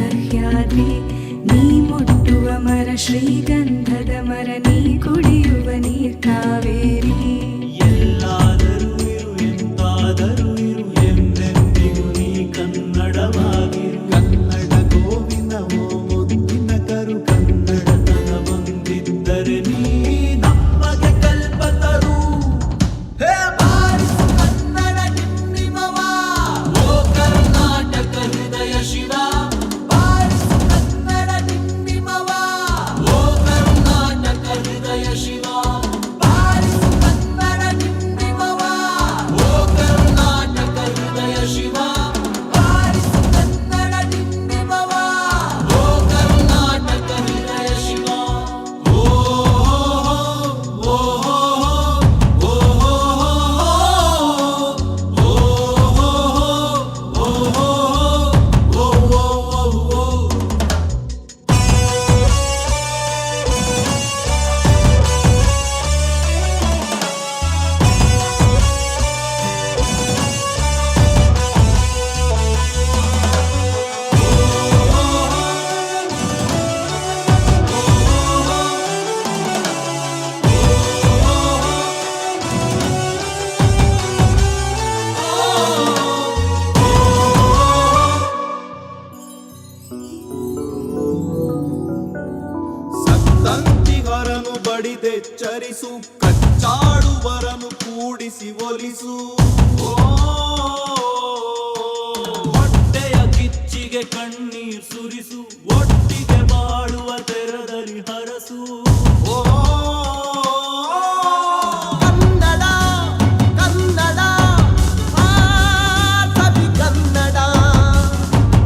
ಸಹ್ಯಾದ್ರಿ ನೀ ಮುಟ್ಟುವ ಮರ ಶ್ರೀಗಂಧದ ಮರ ನೀ ಕುಡಿಯುವ ನೀರ್ ಕಾವೇರಿ ಎಲ್ಲಾದರೂ ಇರು ಎಂತಾದರೂ ಇರು ಎಂದೆಂದಿಗೂ ನೀ ಕನ್ನಡವಾಗಿರು ಕನ್ನಡ ಗೋವಿನವೋ ಮುದ್ದಿನ ಕರು ಕನ್ನಡತನ ಬಂದಿದ್ದರೆ ನೀ ನಮಗೆ ಕಲ್ಪತರು ಹೇ ಬಾರಿಸು ಕನ್ನಡ ಡಿಂಡಿಮವ ಓ ಕರ್ನಾಟಕ ಹೃದಯ ಶಿವ ಬಾರಿಸು ಕನ್ನಡ ಡಿಂಡಿಮವ ಓ ಕರ್ನಾಟಕ ಹೃದಯ ಶಿವ ಬಾರಿಸು ಕನ್ನಡ ಡಿಂಡಿಮವ ಓ ಕರ್ನಾಟಕ ಹೃದಯ ಶಿವ ಬಾರಿಸು ಕನ್ನಡ ಡಿಂಡಿಮವ ಓ ಕರ್ನಾಟಕ ಹೃದಯ ಶಿವ ಓ ಓ ಓ ಸತ್ತಂತಿಗರನು ಬಡಿದೆಚ್ಚರಿಸು ಕಚ್ಚಾಡುವರನು ಕೂಡಿಸಿ ಒಲಿಸು ಹೊಟ್ಟೆಯ ಕಿಚ್ಚಿಗೆ ಕಣ್ಣೀರ್ ಸುರಿಸು ಒಟ್ಟಿಗೆ ಬಾಳುವ ತೆರದಲ್ಲಿ ಹರಸು ಕನ್ನಡ ಕನ್ನಡ ಸವಿ ಕನ್ನಡ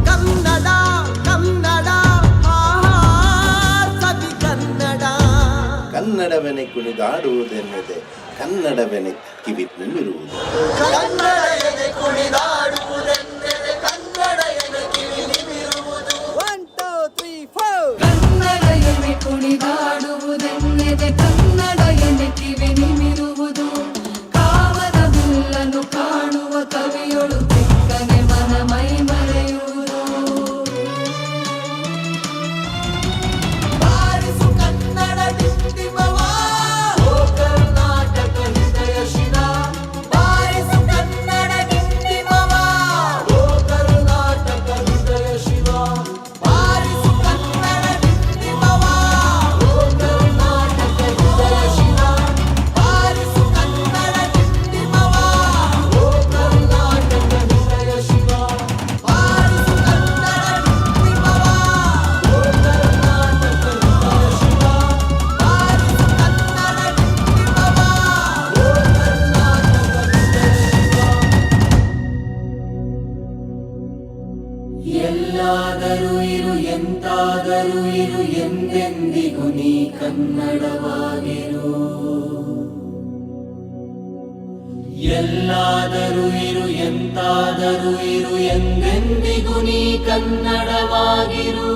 ಕನ್ನಡ ಕನ್ನಡ ಸವಿ ಕನ್ನಡ ಕನ್ನಡವೆನೆ ಕುಣಿದಾಡುವುದೆನ್ನದೆ ಕನ್ನಡವೆನೆ ಕಿವಿ ನಿಮಿರುವುದು ಕನ್ನಡ ಎದೆ ಕುಣಿದಾಡುವುದೆಂದರೆ ಕನ್ನಡ ಎದೆ ಕಿವಿ ನಿಮಿರುವುದು 1 2 3 4 ಕನ್ನಡ ಎನೆ ಕುಣಿದಾಡುವುದೆನ್ನೆದೆ ಕನ್ನಡ ಎನೆ ಕಿವಿ ನಿಮಿರುವುದು ಕಾಮದ ಹುಲ್ಲನ್ನು ಕಾಣುವ ಕವಿಯೊಳು ತೆಕ್ಕನೆ ಮನ ಮೈ ಮರೆಯುವುದು ಬಾರಿಸು ಕನ್ನಡ ಡಿಂಡಿಮವ ಓ ಕರ್ನಾಟಕ ಹೃದಯ ಶಿವ ಬಾರಿಸು ಕನ್ನಡ ಡಿಂಡಿಮವ ಓ ಕರ್ನಾಟಕ ಹೃದಯ ಶಿವ ಬಾರಿಸು ಕನ್ನಡ ಡಿಂಡಿಮವ ಓ ಕರ್ನಾಟಕ ಹೃದಯ ಶಿವ ಬಾರಿಸು ಕನ್ನಡ ಡಿಂಡಿಮವ ಓ ಕರ್ನಾಟಕ ಹೃದಯ ಶಿವ ಬಾರಿಸು ಕನ್ನಡ ಡಿಂಡಿಮವ ಓ ಕರ್ನಾಟಕ ಹೃದಯ ಶಿವ ಬಾರಿಸು ಕನ್ನಡ ಡಿಂಡಿಮವ ಓ ಎಲ್ಲಾದರೂ ಇರು ಎಂತಾದರೂ ಇರು ಎಂದೆಂದಿಗೂ ನೀ ಕನ್ನಡವಾಗಿರು ಎಲ್ಲಾದರೂ ಇರು ಎಂತಾದರೂ ಇರು ಎಂದೆಂದಿಗೂ ನೀ ಕನ್ನಡವಾಗಿರು